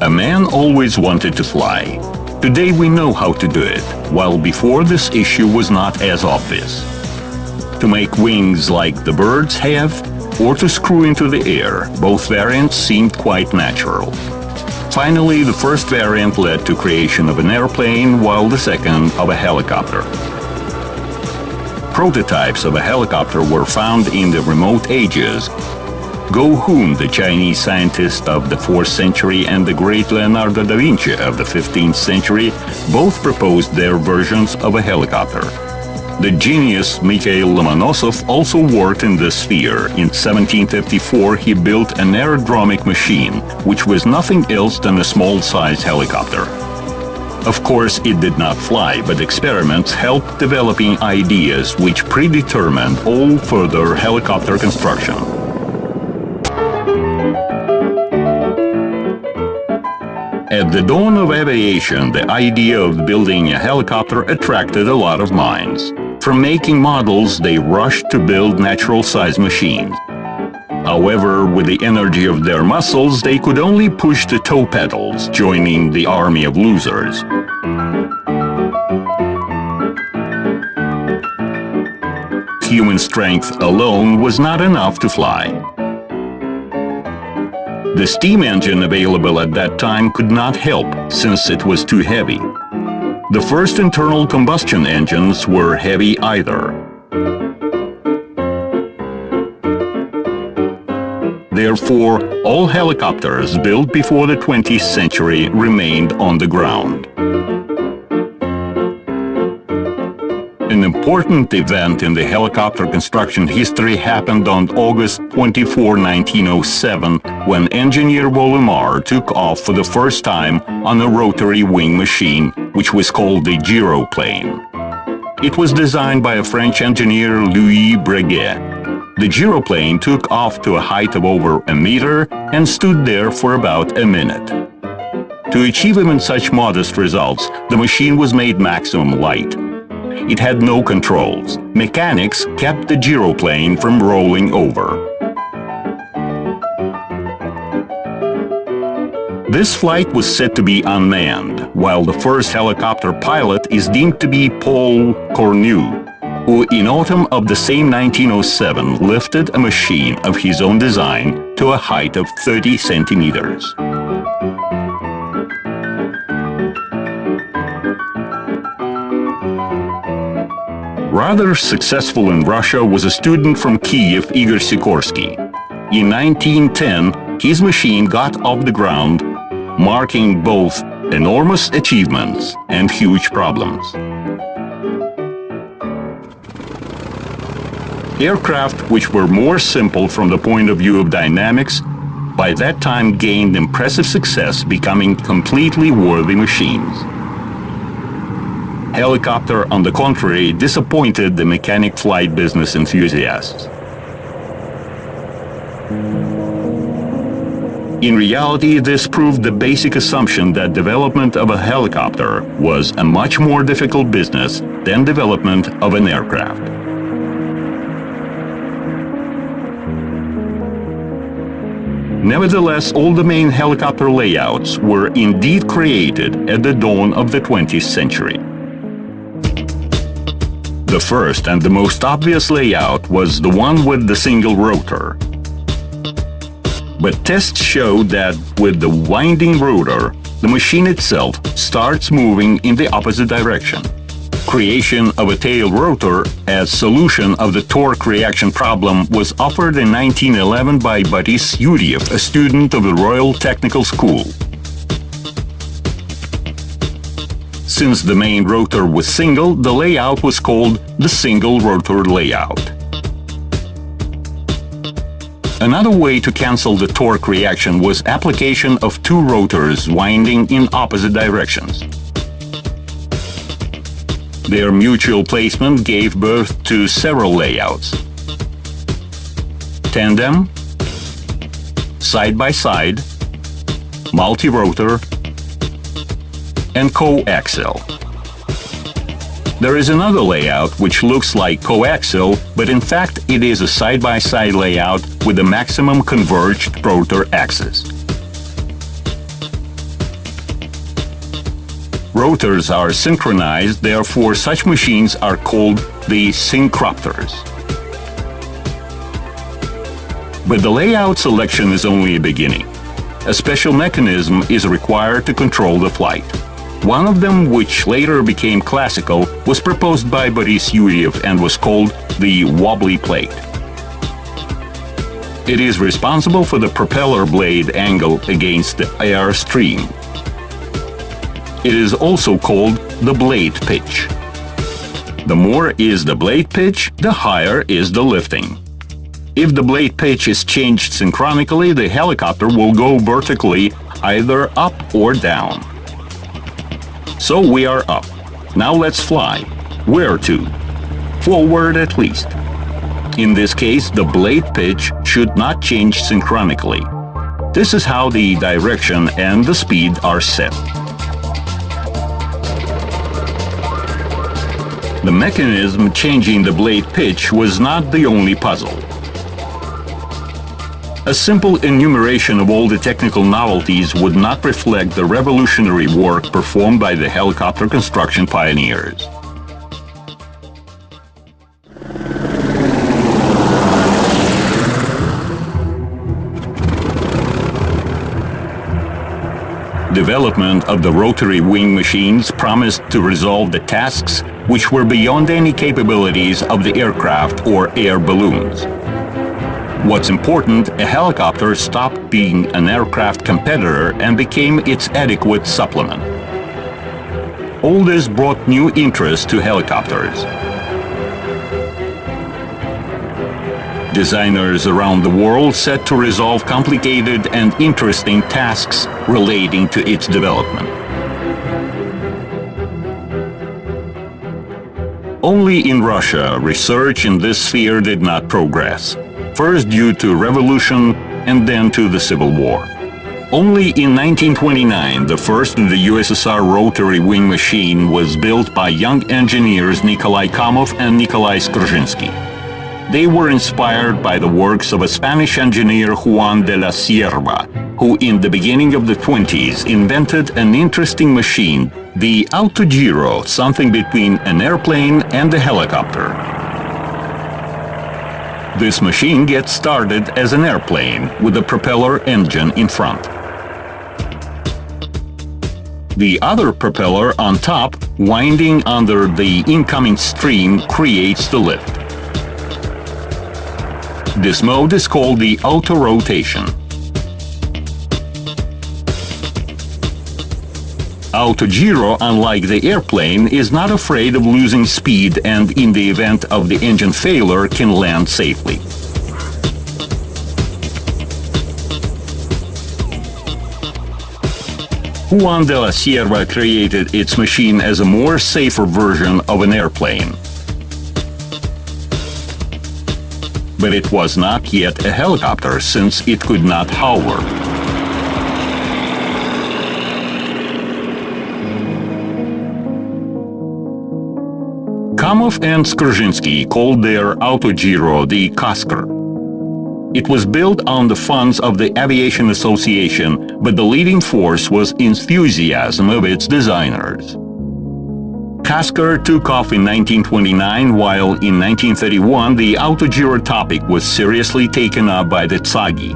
A man always wanted to fly. Today we know how to do it, while before this issue was not as obvious. To make wings like the birds have, or to screw into the air, both variants seemed quite natural. Finally, the first variant led to creation of an airplane, while the second of a helicopter. Prototypes of a helicopter were found in the remote ages. Go Hun, the Chinese scientist of the 4th century, and the great Leonardo da Vinci of the 15th century both proposed their versions of a helicopter. The genius Mikhail Lomonosov also worked in this sphere. In 1754, he built an aerodromic machine, which was nothing else than a small-sized helicopter. Of course, it did not fly, but experiments helped developing ideas which predetermined all further helicopter construction. At the dawn of aviation, the idea of building a helicopter attracted a lot of minds. From making models, they rushed to build natural-size machines. However, with the energy of their muscles, they could only push the toe pedals, joining the army of losers. Human strength alone was not enough to fly. The steam engine available at that time could not help, since it was too heavy. The first internal combustion engines were heavy either. Therefore, all helicopters built before the 20th century remained on the ground. An important event in the helicopter construction history happened on August 24, 1907, when engineer Volumar took off for the first time on a rotary wing machine, which was called the gyroplane. It was designed by a French engineer, Louis Breguet. The gyroplane took off to a height of over a meter and stood there for about a minute. To achieve even such modest results, the machine was made maximum light. It had no controls. Mechanics kept the gyroplane from rolling over. This flight was said to be unmanned, while the first helicopter pilot is deemed to be Paul Cornu, who in autumn of the same 1907 lifted a machine of his own design to a height of 30 centimeters. Rather successful in Russia was a student from Kiev, Igor Sikorsky. In 1910, his machine got off the ground, marking both enormous achievements and huge problems. Aircraft which were more simple from the point of view of dynamics, by that time gained impressive success, becoming completely worthy machines. Helicopter, on the contrary, disappointed the mechanic flight business enthusiasts. In reality, this proved the basic assumption that development of a helicopter was a much more difficult business than development of an aircraft. Nevertheless, all the main helicopter layouts were indeed created at the dawn of the 20th century. The first and the most obvious layout was the one with the single rotor. But tests showed that with the winding rotor, the machine itself starts moving in the opposite direction. Creation of a tail rotor as solution of the torque reaction problem was offered in 1911 by Boris Yuriev, a student of the Royal Technical School. Since the main rotor was single, the layout was called the single rotor layout. Another way to cancel the torque reaction was application of two rotors winding in opposite directions. Their mutual placement gave birth to several layouts: tandem, side-by-side, multi-rotor, and coaxial. There is another layout which looks like coaxial, but in fact it is a side-by-side layout with a maximum converged rotor axis. Rotors are synchronized, therefore such machines are called the syncropters. But the layout selection is only a beginning. A special mechanism is required to control the flight. One of them, which later became classical, was proposed by Boris Yuryev and was called the wobbly plate. It is responsible for the propeller blade angle against the air stream. It is also called the blade pitch. The more is the blade pitch, the higher is the lifting. If the blade pitch is changed synchronically, the helicopter will go vertically either up or down. So we are up. Now let's fly. Where to? Forward at least. In this case, the blade pitch should not change synchronically. This is how the direction and the speed are set. The mechanism changing the blade pitch was not the only puzzle. A simple enumeration of all the technical novelties would not reflect the revolutionary work performed by the helicopter construction pioneers. Development of the rotary wing machines promised to resolve the tasks which were beyond any capabilities of the aircraft or air balloons. What's important, a helicopter stopped being an aircraft competitor and became its adequate supplement. All this brought new interest to helicopters. Designers around the world set to resolve complicated and interesting tasks relating to its development. Only in Russia, research in this sphere did not progress, first due to revolution and then to the Civil War. Only in 1929, the first in the USSR rotary wing machine was built by young engineers Nikolai Kamov and Nikolai Skrzynski. They were inspired by the works of a Spanish engineer Juan de la Cierva, who in the beginning of the 20s invented an interesting machine, the autogiro, something between an airplane and a helicopter. This machine gets started as an airplane with a propeller engine in front. The other propeller on top, winding under the incoming stream, creates the lift. This mode is called the auto-rotation. Autogiro, unlike the airplane, is not afraid of losing speed and in the event of the engine failure can land safely. Juan de la Cierva created its machine as a more safer version of an airplane. But it was not yet a helicopter since it could not hover. Kamov and Skrzynski called their autogiro the Kasker. It was built on the funds of the Aviation Association, but the leading force was enthusiasm of its designers. Kasker took off in 1929, while in 1931 the autogiro topic was seriously taken up by the Tsagi.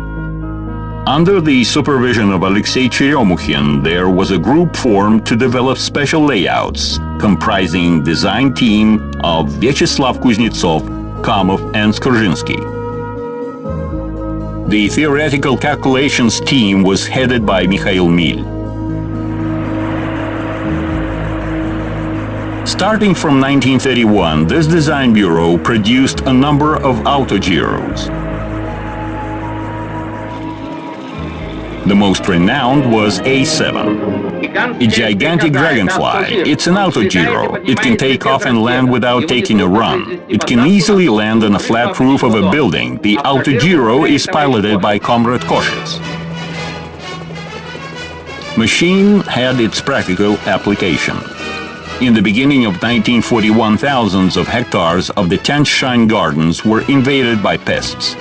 Under the supervision of Alexei Cheremukhin, there was a group formed to develop special layouts, comprising design team of Vyacheslav Kuznetsov, Kamov, and Skrzynski. The theoretical calculations team was headed by Mikhail Mil. Starting from 1931, this design bureau produced a number of autogiros. The most renowned was A7, a gigantic dragonfly. It's an autogiro. It can take off and land without taking a run. It can easily land on a flat roof of a building. The autogiro is piloted by Comrade Koshets. Machine had its practical application. In the beginning of 1941, thousands of hectares of the Tianshine Gardens were invaded by pests.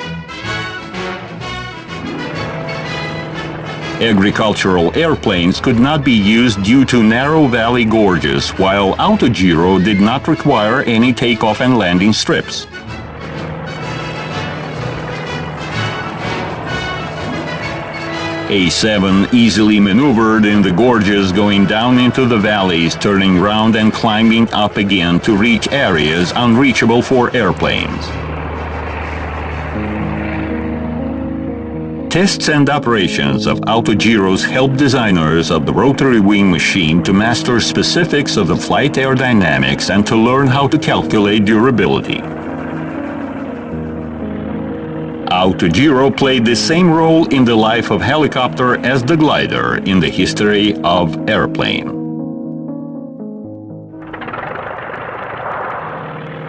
Agricultural airplanes could not be used due to narrow valley gorges, while Autogiro did not require any takeoff and landing strips. A7 easily maneuvered in the gorges, going down into the valleys, turning round and climbing up again to reach areas unreachable for airplanes. Tests and operations of Autogiros helped designers of the rotary wing machine to master specifics of the flight aerodynamics and to learn how to calculate durability. Autogiro played the same role in the life of helicopter as the glider in the history of airplane.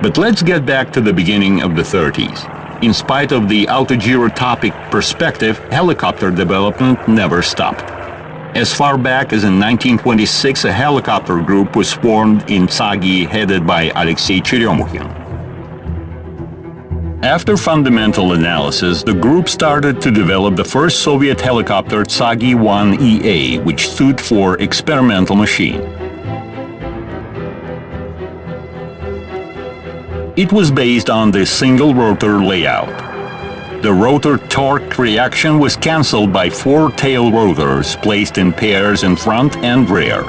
But let's get back to the beginning of the 30s. In spite of the Autogiro-topic perspective, helicopter development never stopped. As far back as in 1926, a helicopter group was formed in Tsagi, headed by Alexei Cheremukhin. After fundamental analysis, the group started to develop the first Soviet helicopter Tsagi-1EA, which stood for experimental machine. It was based on the single rotor layout. The rotor torque reaction was cancelled by 4 tail rotors placed in pairs in front and rear.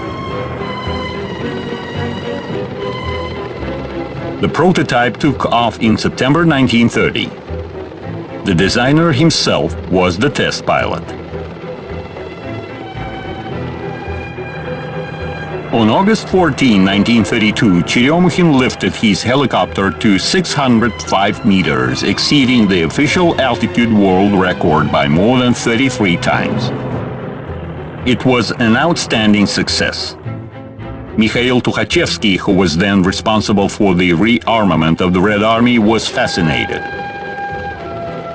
The prototype took off in September 1930. The designer himself was the test pilot. On August 14, 1932, Cheremukhin lifted his helicopter to 605 meters, exceeding the official altitude world record by more than 33 times. It was an outstanding success. Mikhail Tukhachevsky, who was then responsible for the rearmament of the Red Army, was fascinated.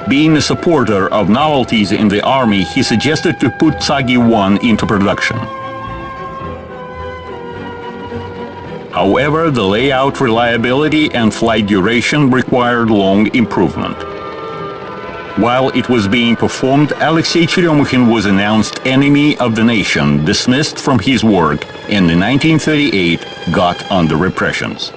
Being a supporter of novelties in the army, he suggested to put Tsagi-1 into production. However, the layout reliability and flight duration required long improvement. While it was being performed, Alexei Cheremukhin was announced enemy of the nation, dismissed from his work, and in 1938 got under repressions.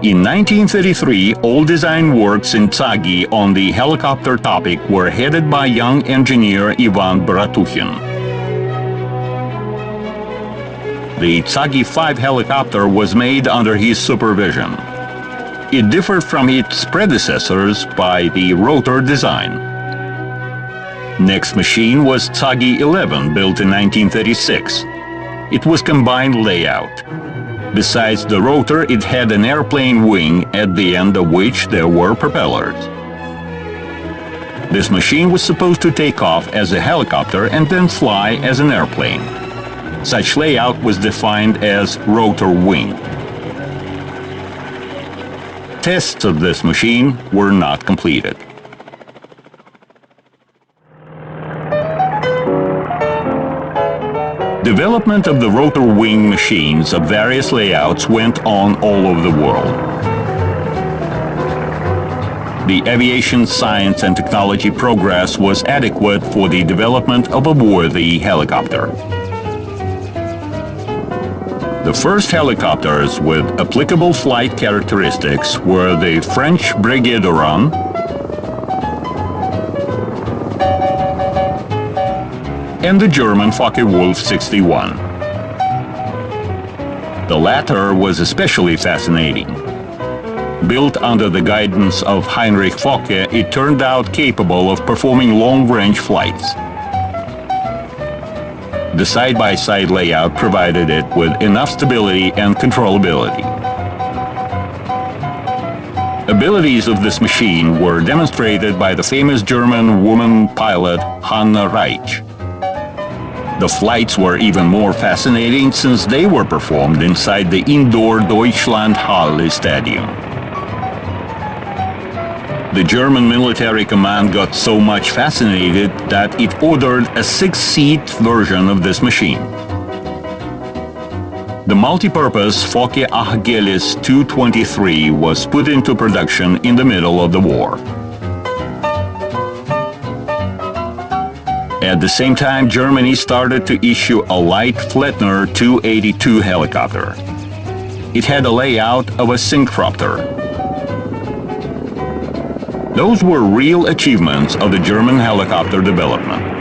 In 1933, all design works in Tsagi on the helicopter topic were headed by young engineer Ivan Baratuhin. The Tsagi-5 helicopter was made under his supervision. It differed from its predecessors by the rotor design. Next machine was Tsagi-11, built in 1936. It was combined layout. Besides the rotor, it had an airplane wing, at the end of which there were propellers. This machine was supposed to take off as a helicopter and then fly as an airplane. Such layout was defined as rotor wing. Tests of this machine were not completed. Development of the rotor wing machines of various layouts went on all over the world. The aviation science and technology progress was adequate for the development of a worthy helicopter. The first helicopters with applicable flight characteristics were the French Breguet d'Oran and the German Focke-Wulf 61. The latter was especially fascinating. Built under the guidance of Heinrich Focke, it turned out capable of performing long-range flights. The side-by-side layout provided it with enough stability and controllability. Abilities of this machine were demonstrated by the famous German woman pilot Hanna Reitsch. The flights were even more fascinating since they were performed inside the indoor Deutschlandhalle Stadium. The German military command got so much fascinated that it ordered a 6-seat version of this machine. The multi-purpose Focke-Achgelis 223 was put into production in the middle of the war. At the same time, Germany started to issue a light Flettner 282 helicopter. It had a layout of a syncropter. Those were real achievements of the German helicopter development.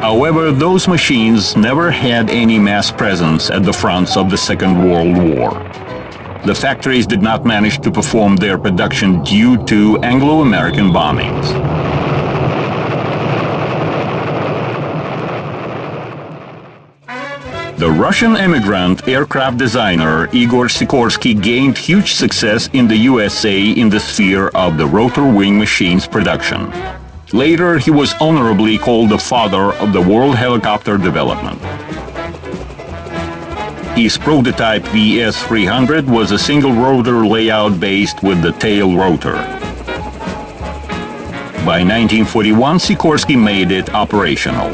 However, those machines never had any mass presence at the fronts of the Second World War. The factories did not manage to perform their production due to Anglo-American bombings. The Russian immigrant aircraft designer Igor Sikorsky gained huge success in the USA in the sphere of the rotor wing machines production. Later, he was honorably called the father of the world helicopter development. His prototype VS-300 was a single rotor layout based with the tail rotor. By 1941, Sikorsky made it operational.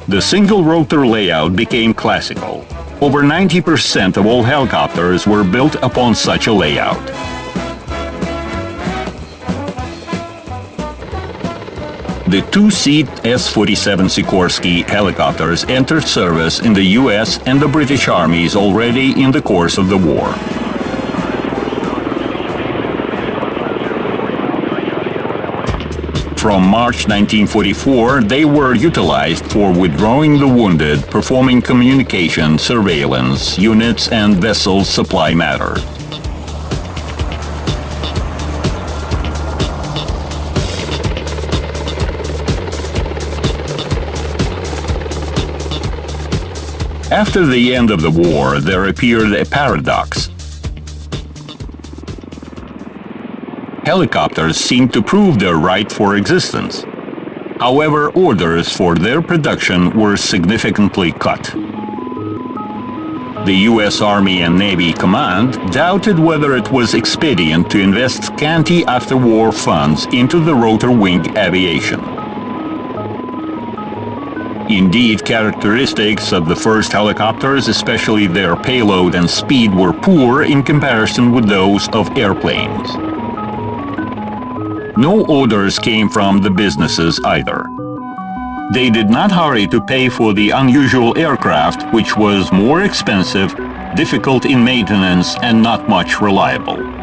The single rotor layout became classical. Over 90% of all helicopters were built upon such a layout. The two-seat S-47 Sikorsky helicopters entered service in the US and the British armies already in the course of the war. From March 1944, they were utilized for withdrawing the wounded, performing communication, surveillance, units and vessels supply matter. After the end of the war, there appeared a paradox. Helicopters seemed to prove their right for existence. However, orders for their production were significantly cut. The U.S. Army and Navy Command doubted whether it was expedient to invest scanty after-war funds into the rotor wing aviation. Indeed, characteristics of the first helicopters, especially their payload and speed, were poor in comparison with those of airplanes. No orders came from the businesses either. They did not hurry to pay for the unusual aircraft, which was more expensive, difficult in maintenance, and not much reliable.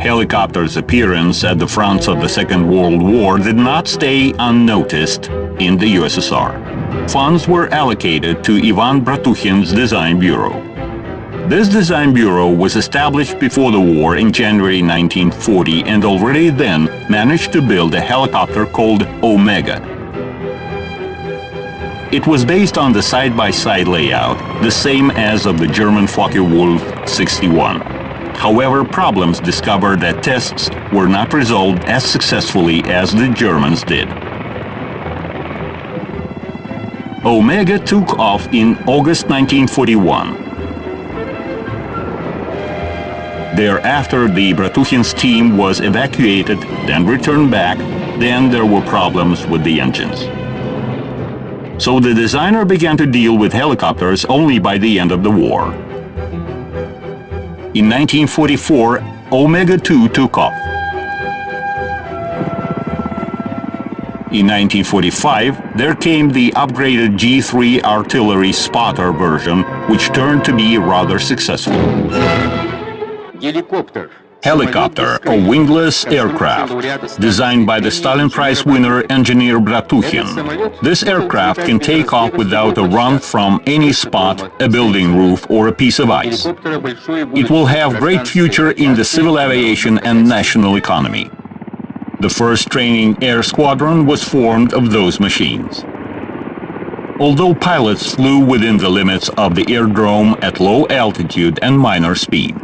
Helicopters' appearance at the fronts of the Second World War did not stay unnoticed in the USSR. Funds were allocated to Ivan Bratuhin's Design Bureau. This design bureau was established before the war in January 1940 and already then managed to build a helicopter called Omega. It was based on the side-by-side layout, the same as of the German Focke-Wulf 61. However, problems discovered at tests were not resolved as successfully as the Germans did. Omega took off in August 1941. Thereafter, the Bratuhin's team was evacuated, then returned back. Then there were problems with the engines. So the designer began to deal with helicopters only by the end of the war. In 1944, Omega 2 took off. In 1945, there came the upgraded G3 artillery spotter version, which turned to be rather successful. Helicopter, a wingless aircraft, designed by the Stalin Prize winner engineer Bratuhin. This aircraft can take off without a run from any spot, a building roof, or a piece of ice. It will have great future in the civil aviation and national economy. The first training air squadron was formed of those machines. Although pilots flew within the limits of the airdrome at low altitude and minor speed,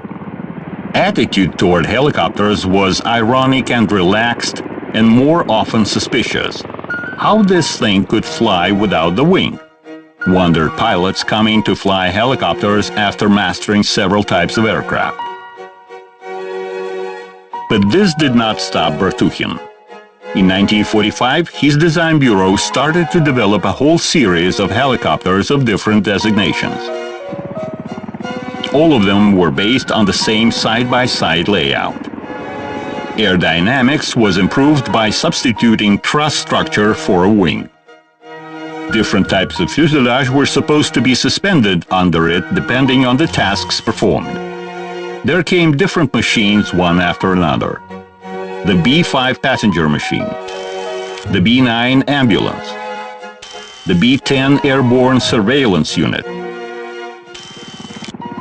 attitude toward helicopters was ironic and relaxed, and more often suspicious. How this thing could fly without the wing? Wondered pilots coming to fly helicopters after mastering several types of aircraft. But this did not stop Bratukhin. In 1945, his design bureau started to develop a whole series of helicopters of different designations. All of them were based on the same side-by-side layout. Aerodynamics was improved by substituting truss structure for a wing. Different types of fuselage were supposed to be suspended under it depending on the tasks performed. There came different machines one after another. The B-5 passenger machine, the B-9 ambulance, the B-10 airborne surveillance unit,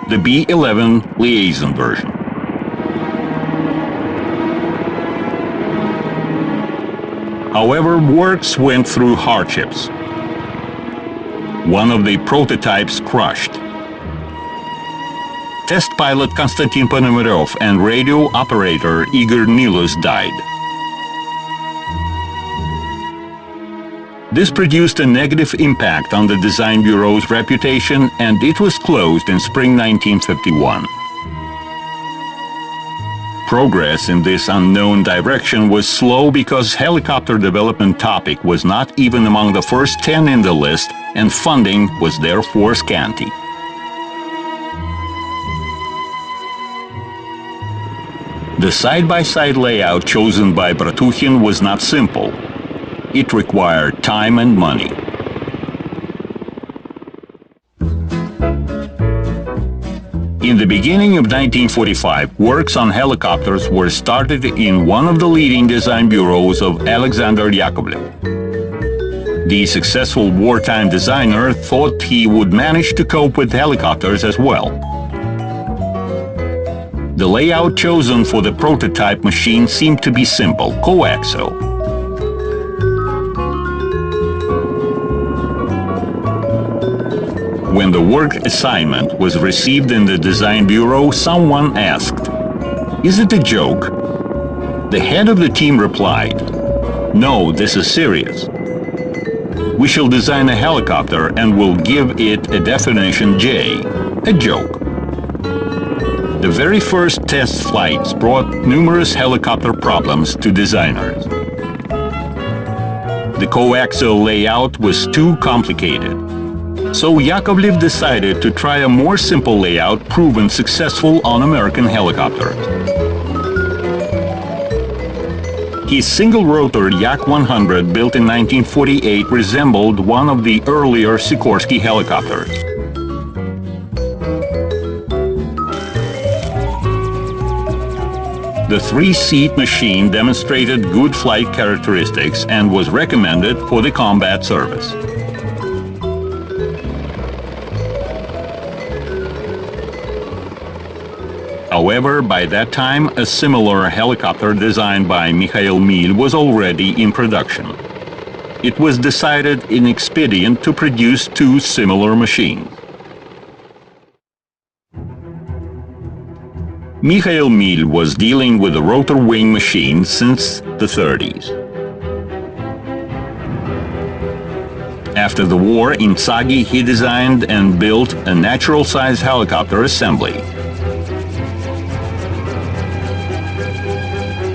the B-11 liaison version. However, works went through hardships. One of the prototypes crashed. Test pilot Konstantin Ponomaryov and radio operator Igor Nilus died. This produced a negative impact on the design bureau's reputation, and it was closed in spring 1951. Progress in this unknown direction was slow because helicopter development topic was not even among the first 10 in the list, and funding was therefore scanty. The side-by-side layout chosen by Bratukhin was not simple. It required time and money. In the beginning of 1945, works on helicopters were started in one of the leading design bureaus of Alexander Yakovlev. The successful wartime designer thought he would manage to cope with helicopters as well. The layout chosen for the prototype machine seemed to be simple, coaxial. When the work assignment was received in the design bureau, someone asked, "Is it a joke?" The head of the team replied, "No, this is serious. We shall design a helicopter and will give it a definition J, a joke." The very first test flights brought numerous helicopter problems to designers. The coaxial layout was too complicated. So Yakovlev decided to try a more simple layout proven successful on American helicopters. His single-rotor Yak-100, built in 1948, resembled one of the earlier Sikorsky helicopters. The three-seat machine demonstrated good flight characteristics and was recommended for the combat service. However, by that time, a similar helicopter designed by Mikhail Mil was already in production. It was decided inexpedient to produce two similar machines. Mikhail Mil was dealing with the rotor wing machine since the 30s. After the war in Tsagi, he designed and built a natural-size helicopter assembly.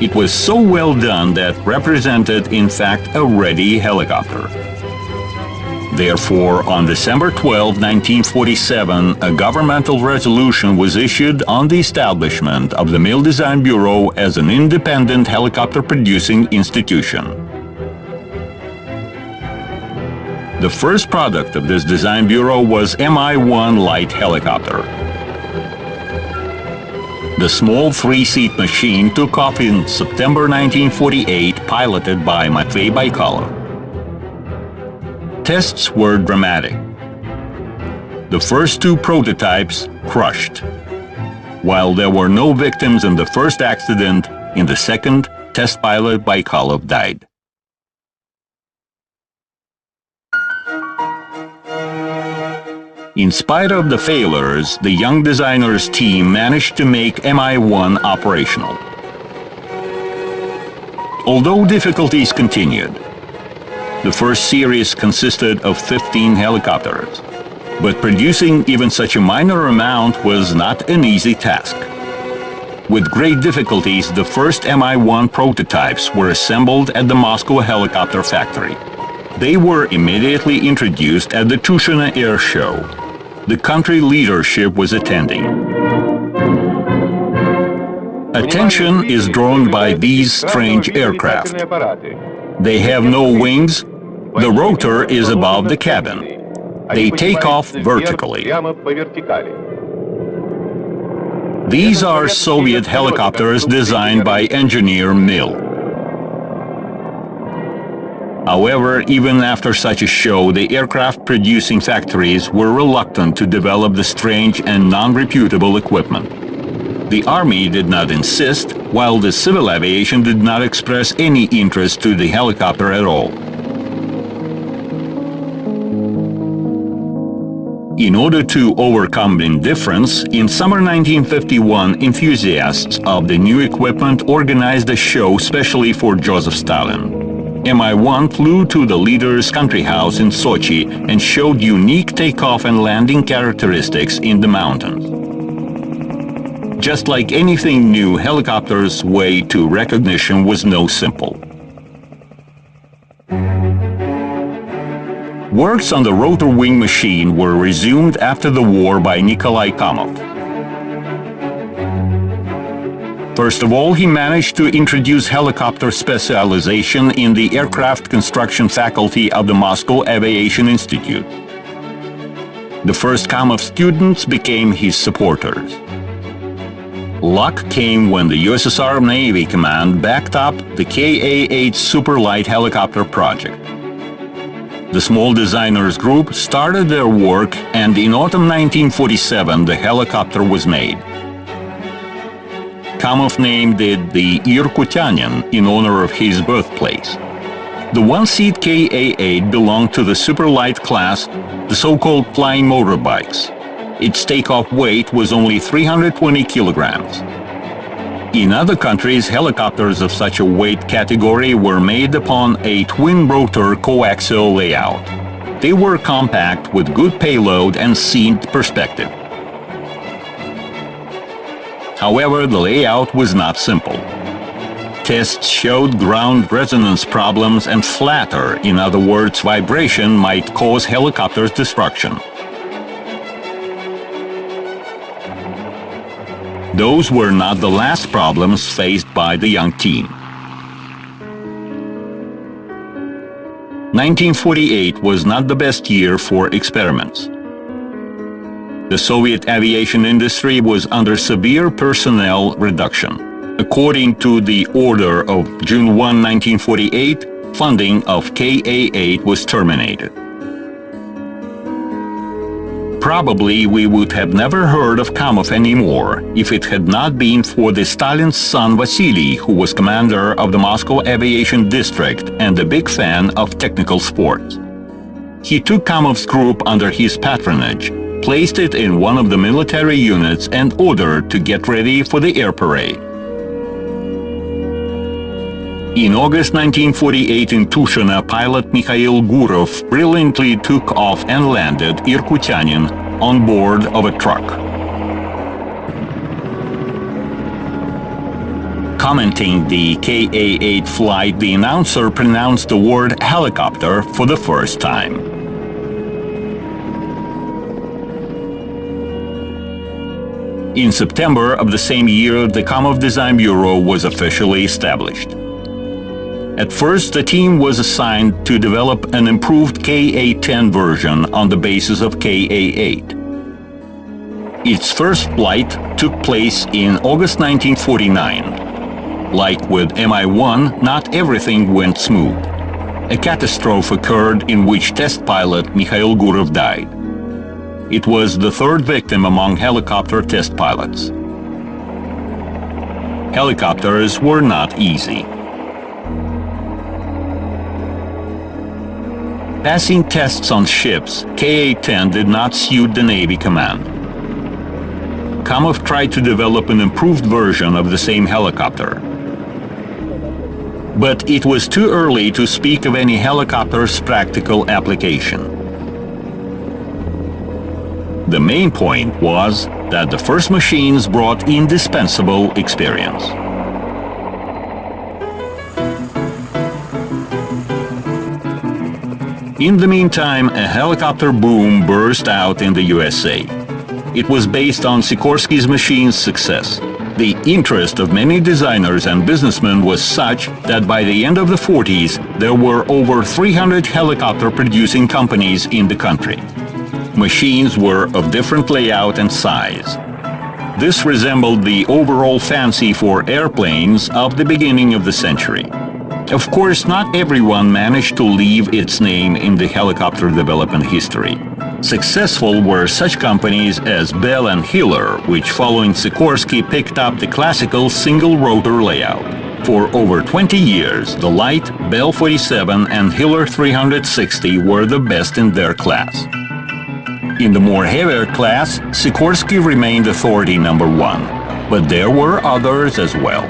It was so well done that represented, in fact, a ready helicopter. Therefore, on December 12, 1947, a governmental resolution was issued on the establishment of the Mil Design Bureau as an independent helicopter-producing institution. The first product of this design bureau was Mi-1 light helicopter. The small three-seat machine took off in September 1948, piloted by Matvey Baikalov. Tests were dramatic. The first two prototypes crushed. While there were no victims in the first accident, in the second, test pilot Baikalov died. In spite of the failures, the young designer's team managed to make Mi-1 operational. Although difficulties continued, the first series consisted of 15 helicopters, but producing even such a minor amount was not an easy task. With great difficulties, the first Mi-1 prototypes were assembled at the Moscow helicopter factory. They were immediately introduced at the Tushino Air Show. The country leadership was attending. Attention is drawn by these strange aircraft. They have no wings. The rotor is above the cabin. They take off vertically. These are Soviet helicopters designed by engineer Mil. However, even after such a show, the aircraft-producing factories were reluctant to develop the strange and non-reputable equipment. The army did not insist, while the civil aviation did not express any interest to the helicopter at all. In order to overcome indifference, in summer 1951, enthusiasts of the new equipment organized a show specially for Joseph Stalin. Mi-1 flew to the leader's country house in Sochi and showed unique takeoff and landing characteristics in the mountains. Just like anything new, helicopters' way to recognition was no simple. Works on the rotor wing machine were resumed after the war by Nikolai Kamov. First of all, he managed to introduce helicopter specialization in the aircraft construction faculty of the Moscow Aviation Institute. The first Kamov students became his supporters. Luck came when the USSR Navy Command backed up the Ka-8 Superlight helicopter project. The small designers group started their work, and in autumn 1947 the helicopter was made. Kamov named it the Irkutyanin in honor of his birthplace. The one-seat Ka-8 belonged to the Superlight class, the so-called flying motorbikes. Its takeoff weight was only 320 kilograms. In other countries, helicopters of such a weight category were made upon a twin-rotor coaxial layout. They were compact with good payload and seemed perspective. However, the layout was not simple. Tests showed ground resonance problems and flatter, in other words, vibration might cause helicopters' destruction. Those were not the last problems faced by the young team. 1948 was not the best year for experiments. The Soviet aviation industry was under severe personnel reduction. According to the order of June 1, 1948, funding of Ka-8 was terminated. Probably we would have never heard of Kamov anymore if it had not been for the Stalin's son Vasily, who was commander of the Moscow Aviation District and a big fan of technical sports. He took Kamov's group under his patronage, placed it in one of the military units, and ordered to get ready for the air parade. In August 1948 in Tushino, pilot Mikhail Gurov brilliantly took off and landed Irkutyanin on board of a truck. Commenting the Ka-8 flight, the announcer pronounced the word helicopter for the first time. In September of the same year, the Kamov Design Bureau was officially established. At first, the team was assigned to develop an improved Ka-10 version on the basis of Ka-8. Its first flight took place in August 1949. Like with Mi-1, not everything went smooth. A catastrophe occurred in which test pilot Mikhail Gurov died. It was the third victim among helicopter test pilots. Helicopters were not easy. Passing tests on ships, Ka-10 did not suit the Navy command. Kamov tried to develop an improved version of the same helicopter. But it was too early to speak of any helicopter's practical application. The main point was that the first machines brought indispensable experience. In the meantime, a helicopter boom burst out in the USA. It was based on Sikorsky's machine's success. The interest of many designers and businessmen was such that by the end of the 40s, there were over 300 helicopter-producing companies in the country. Machines were of different layout and size. This resembled the overall fancy for airplanes of the beginning of the century. Of course, not everyone managed to leave its name in the helicopter development history. Successful were such companies as Bell and Hiller, which following Sikorsky picked up the classical single-rotor layout. For over 20 years, the light Bell 47 and Hiller 360 were the best in their class. In the more heavier class, Sikorsky remained authority number one, but there were others as well.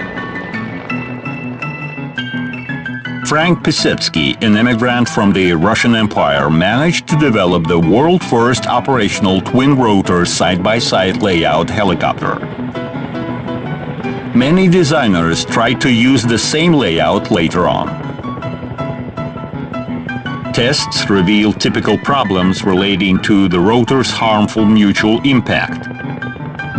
Frank Pisetsky, an immigrant from the Russian Empire, managed to develop the world's first operational twin-rotor side-by-side layout helicopter. Many designers tried to use the same layout later on. Tests revealed typical problems relating to the rotor's harmful mutual impact.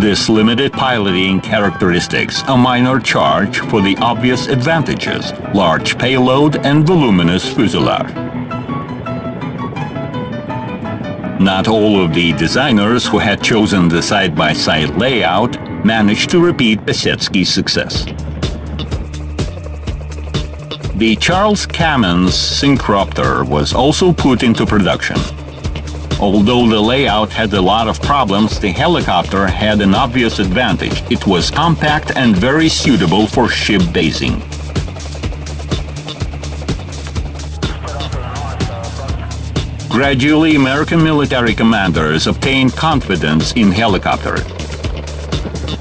This limited piloting characteristics a minor charge for the obvious advantages, large payload and voluminous fuselage. Not all of the designers who had chosen the side-by-side layout managed to repeat Pisetsky's success. The Charles Kamens Syncropter was also put into production. Although the layout had a lot of problems, the helicopter had an obvious advantage. It was compact and very suitable for ship basing. Gradually, American military commanders obtained confidence in helicopters.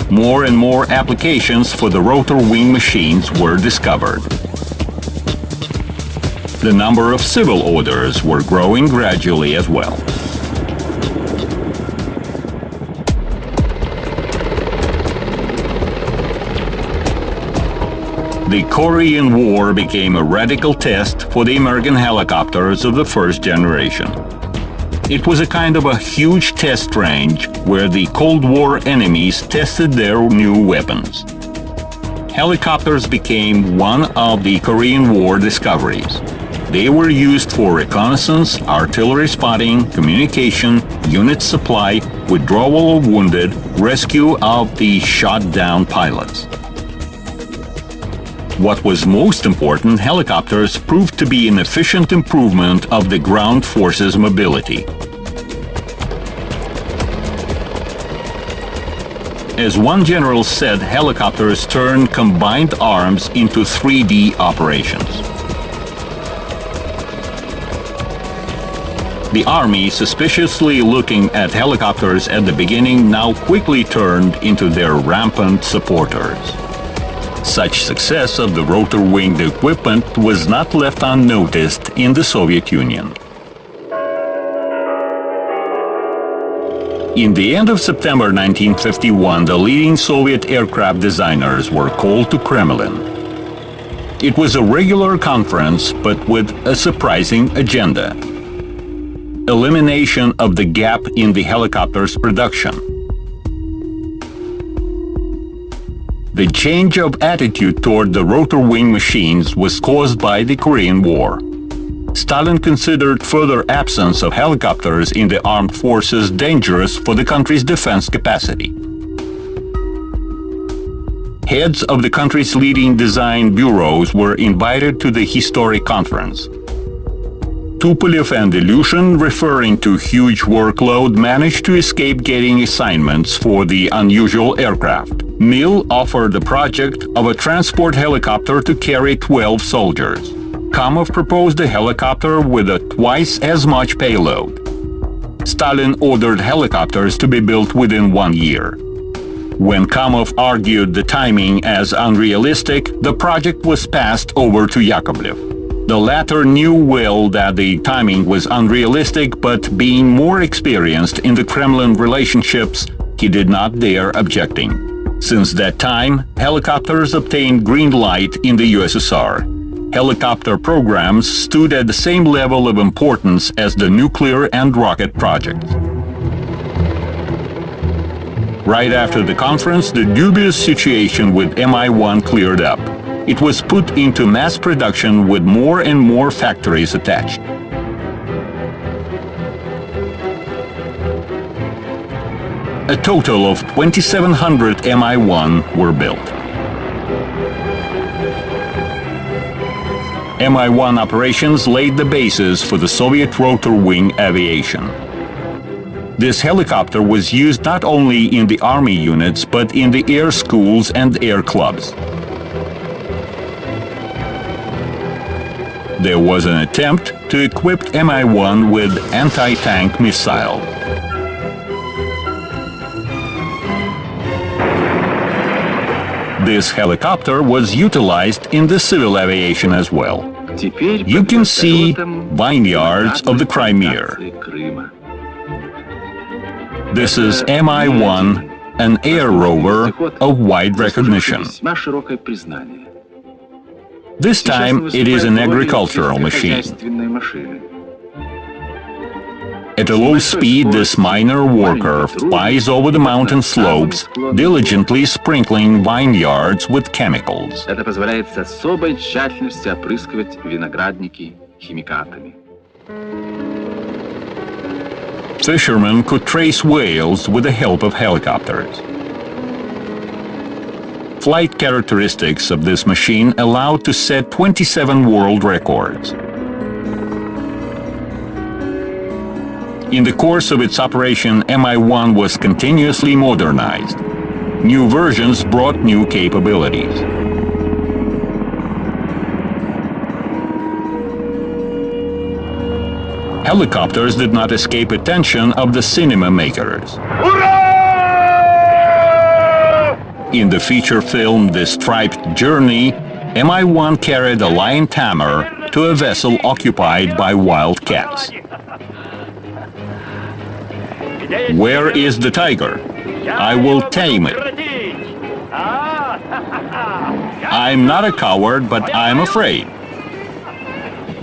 More and more applications for the rotor wing machines were discovered. The number of civil orders were growing gradually as well. The Korean War became a radical test for the American helicopters of the first generation. It was a kind of a huge test range where the Cold War enemies tested their new weapons. Helicopters became one of the Korean War discoveries. They were used for reconnaissance, artillery spotting, communication, unit supply, withdrawal of wounded, rescue of the shot-down pilots. What was most important, helicopters proved to be an efficient improvement of the ground forces' mobility. As one general said, helicopters turned combined arms into 3D operations. The Army, suspiciously looking at helicopters at the beginning, now quickly turned into their rampant supporters. Such success of the rotor-winged equipment was not left unnoticed in the Soviet Union. In the end of September 1951, the leading Soviet aircraft designers were called to Kremlin. It was a regular conference, but with a surprising agenda: elimination of the gap in the helicopter's production. The change of attitude toward the rotor wing machines was caused by the Korean War. Stalin considered further absence of helicopters in the armed forces dangerous for the country's defense capacity. Heads of the country's leading design bureaus were invited to the historic conference. Tupolev and Ilyushin, referring to huge workload, managed to escape getting assignments for the unusual aircraft. Mil offered the project of a transport helicopter to carry 12 soldiers. Kamov proposed a helicopter with a twice as much payload. Stalin ordered helicopters to be built within 1 year. When Kamov argued the timing as unrealistic, the project was passed over to Yakovlev. The latter knew well that the timing was unrealistic, but being more experienced in the Kremlin relationships, he did not dare objecting. Since that time, helicopters obtained green light in the USSR. Helicopter programs stood at the same level of importance as the nuclear and rocket projects. Right after the conference, the dubious situation with Mi-1 cleared up. It was put into mass production with more and more factories attached. A total of 2,700 Mi-1 were built. Mi-1 operations laid the basis for the Soviet rotor wing aviation. This helicopter was used not only in the army units, but in the air schools and air clubs. There was an attempt to equip Mi-1 with anti-tank missile. This helicopter was utilized in the civil aviation as well. You can see vineyards of the Crimea. This is Mi-1, an air rover of wide recognition. This time it is an agricultural machine. At a low speed, this minor worker flies over the mountain slopes, diligently sprinkling vineyards with chemicals. Это позволяет с особой тщательностью опрыскивать виноградники химикатами. Fishermen could trace whales with the help of helicopters. Flight characteristics of this machine allowed to set 27 world records. In the course of its operation, Mi-1 was continuously modernized. New versions brought new capabilities. Helicopters did not escape attention of the cinema makers. In the feature film The Striped Journey, Mi-1 carried a lion tamer to a vessel occupied by wild cats. Where is the tiger? I will tame it. I'm not a coward, but I'm afraid.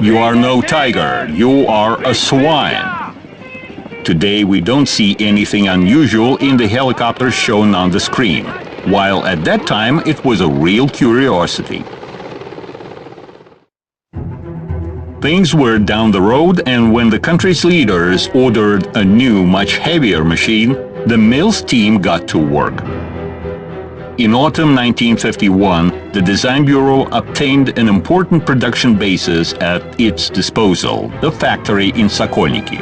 You are no tiger, you are a swine. Today we don't see anything unusual in the helicopters shown on the screen, while at that time it was a real curiosity. Things were down the road, and when the country's leaders ordered a new, much heavier machine, the Mills team got to work. In autumn 1951, the Design Bureau obtained an important production basis at its disposal, the factory in Sokolniki.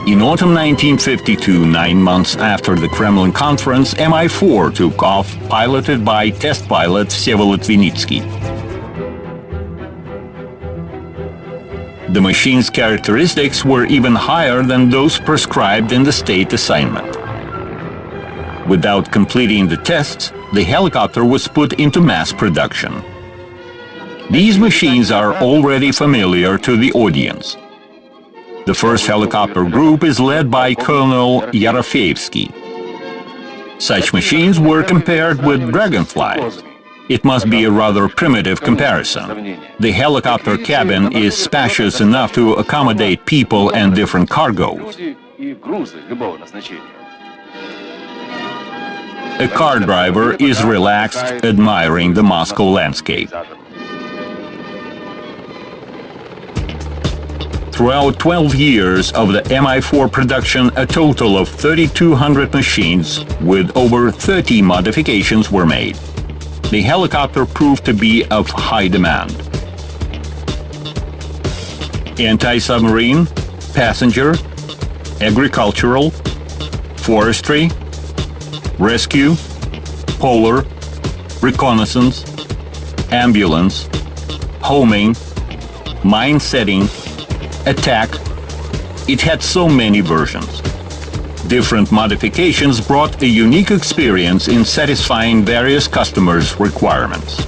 In autumn 1952, 9 months after the Kremlin conference, Mi-4 took off, piloted by test pilot Vsevolod Vinitsky. The machine's characteristics were even higher than those prescribed in the state assignment. Without completing the tests, the helicopter was put into mass production. These machines are already familiar to the audience. The first helicopter group is led by Colonel Yarofeevsky. Such machines were compared with dragonflies. It must be a rather primitive comparison. The helicopter cabin is spacious enough to accommodate people and different cargoes. A car driver is relaxed, admiring the Moscow landscape. Throughout 12 years of the Mi-4 production, a total of 3,200 machines with over 30 modifications were made. The helicopter proved to be of high demand. Anti-submarine, passenger, agricultural, forestry, rescue, polar, reconnaissance, ambulance, homing, mine setting, attack. It had so many versions. Different modifications brought a unique experience in satisfying various customers' requirements.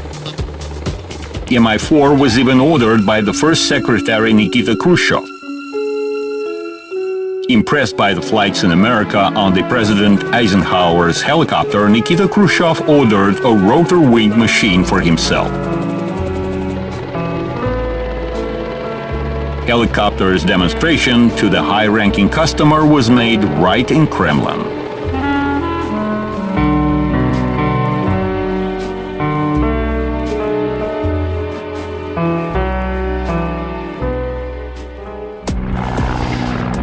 Mi-4 was even ordered by the first secretary Nikita Khrushchev. Impressed by the flights in America on the President Eisenhower's helicopter, Nikita Khrushchev ordered a rotor-wing machine for himself. Helicopter's demonstration to the high-ranking customer was made right in Kremlin.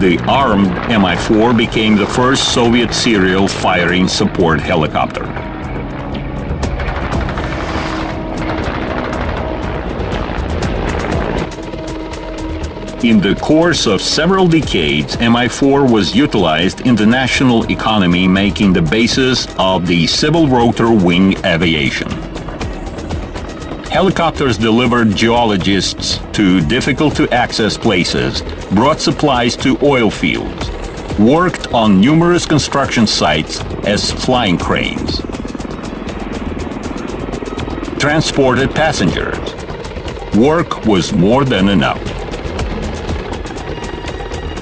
The armed Mi-4 became the first Soviet serial firing support helicopter. In the course of several decades, Mi-4 was utilized in the national economy, making the basis of the civil rotor wing aviation. Helicopters delivered geologists to difficult-to-access places, brought supplies to oil fields, worked on numerous construction sites as flying cranes, transported passengers. Work was more than enough.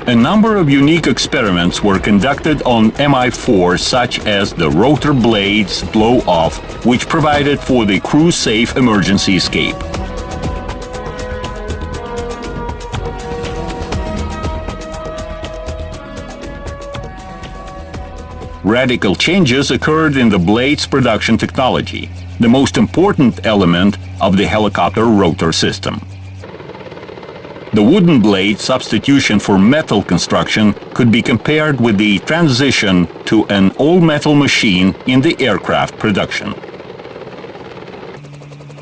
A number of unique experiments were conducted on Mi-4, such as the rotor blades blow-off, which provided for the crew-safe emergency escape. Radical changes occurred in the blade's production technology, the most important element of the helicopter rotor system. The wooden blade substitution for metal construction could be compared with the transition to an all-metal machine in the aircraft production.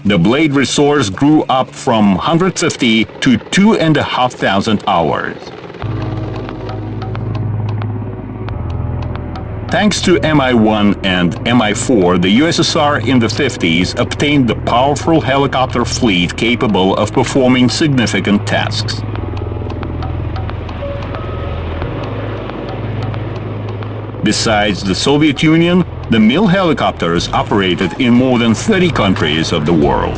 The blade resource grew up from 150 to 2,500 hours. Thanks to Mi-1 and Mi-4, the USSR in the 50s obtained the powerful helicopter fleet capable of performing significant tasks. Besides the Soviet Union, the Mil helicopters operated in more than 30 countries of the world.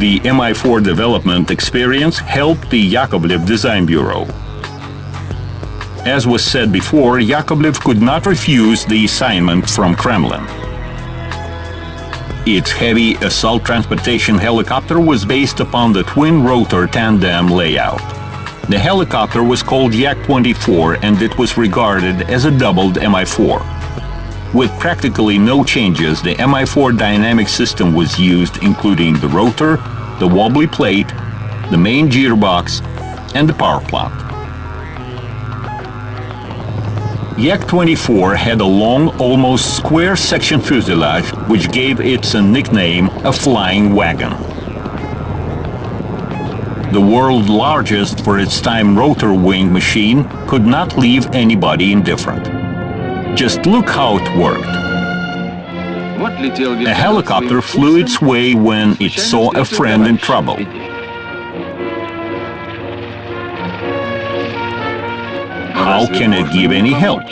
The Mi-4 development experience helped the Yakovlev Design Bureau. As was said before, Yakovlev could not refuse the assignment from Kremlin. Its heavy assault transportation helicopter was based upon the twin-rotor tandem layout. The helicopter was called Yak-24, and it was regarded as a doubled Mi-4. With practically no changes, the Mi-4 dynamic system was used, including the rotor, the wobbly plate, the main gearbox, and the power plant. Yak-24 had a long, almost square-section fuselage, which gave it a nickname, a flying wagon. The world's largest for its time rotor wing machine could not leave anybody indifferent. Just look how it worked. A helicopter flew its way when it saw a friend in trouble. How can it give any help?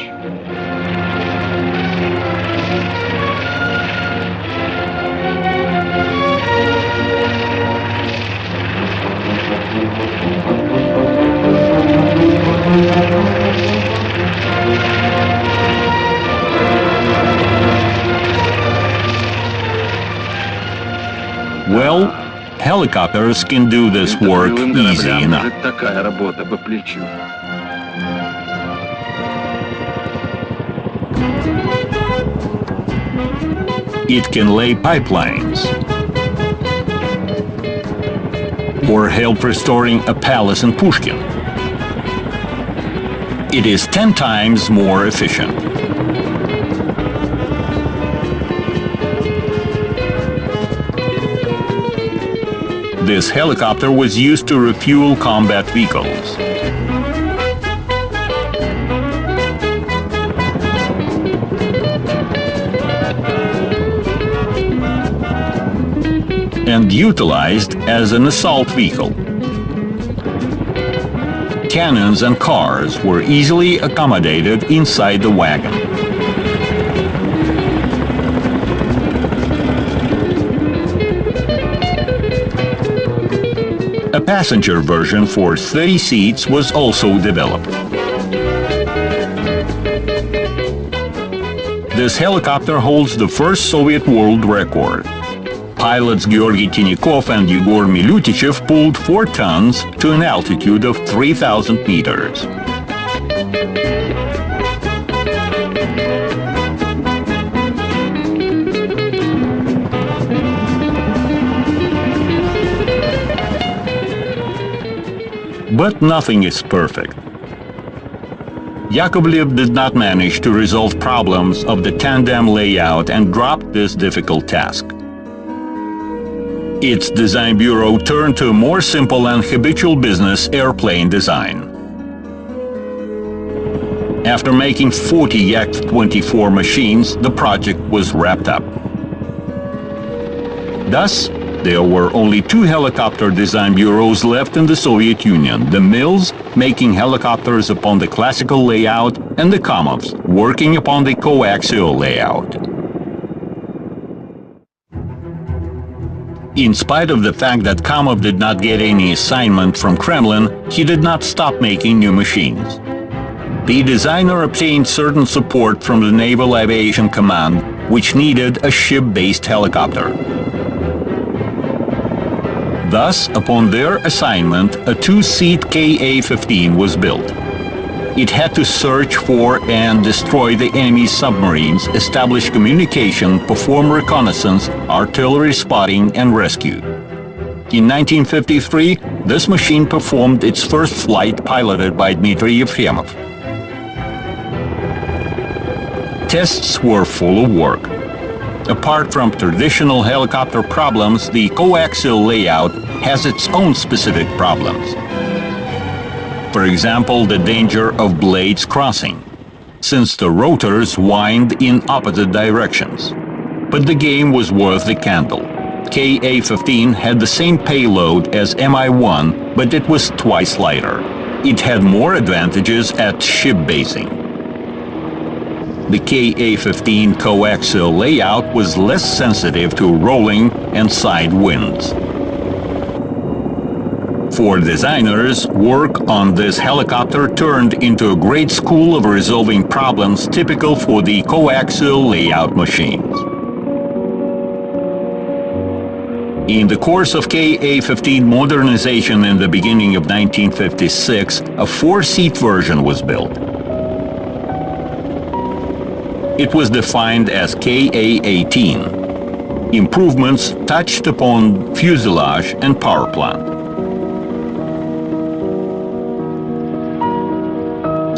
Well, helicopters can do this work easy enough. It can lay pipelines or help restoring a palace in Pushkin. It is 10 times more efficient. This helicopter was used to refuel combat vehicles. And utilized as an assault vehicle. cannons and cars were easily accommodated inside the wagon. A passenger version for 30 seats was also developed. This helicopter holds the first Soviet world record. Pilots Georgy Tinikov and Yegor Milutichev pulled 4 tons to an altitude of 3,000 meters. But nothing is perfect. Yakovlev did not manage to resolve problems of the tandem layout and dropped this difficult task. Its design bureau turned to a more simple and habitual business, airplane design. After making 40 Yak-24 machines, the project was wrapped up. Thus, there were only 2 helicopter design bureaus left in the Soviet Union: the Mills, making helicopters upon the classical layout, and the Kamovs, working upon the coaxial layout. In spite of the fact that Kamov did not get any assignment from Kremlin, he did not stop making new machines. The designer obtained certain support from the Naval Aviation Command, which needed a ship-based helicopter. Thus, upon their assignment, a 2-seat Ka-15 was built. It had to search for and destroy the enemy's submarines, establish communication, perform reconnaissance, artillery spotting, and rescue. In 1953, this machine performed its first flight piloted by Dmitry Yefremov. Tests were full of work. Apart from traditional helicopter problems, the coaxial layout has its own specific problems. For example, the danger of blades crossing, since the rotors wind in opposite directions. But the game was worth the candle. Ka-15 had the same payload as Mi-1, but it was twice lighter. It had more advantages at ship basing. The Ka-15 coaxial layout was less sensitive to rolling and side winds. For designers, work on this helicopter turned into a great school of resolving problems typical for the coaxial layout machines. In the course of Ka-15 modernization in the beginning of 1956, a 4-seat version was built. It was defined as Ka-18. Improvements touched upon fuselage and power plant.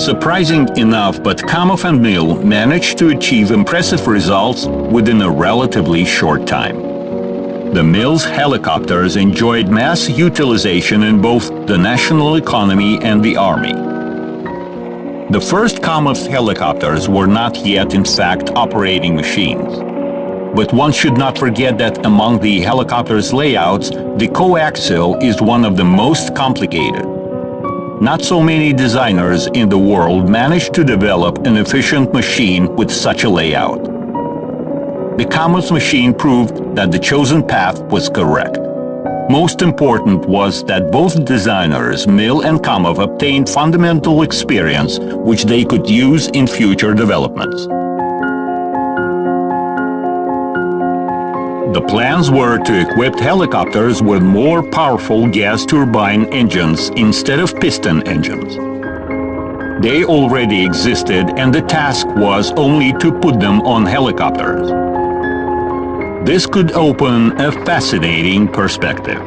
Surprising enough, but Kamov and Mill managed to achieve impressive results within a relatively short time. The Mill's helicopters enjoyed mass utilization in both the national economy and the army. The first Kamov helicopters were not yet, in fact, operating machines. But one should not forget that among the helicopter's layouts, the coaxial is one of the most complicated. Not so many designers in the world managed to develop an efficient machine with such a layout. The Kamov's machine proved that the chosen path was correct. Most important was that both designers, Mill and Kamov, obtained fundamental experience which they could use in future developments. The plans were to equip helicopters with more powerful gas turbine engines instead of piston engines. They already existed, and the task was only to put them on helicopters. This could open a fascinating perspective.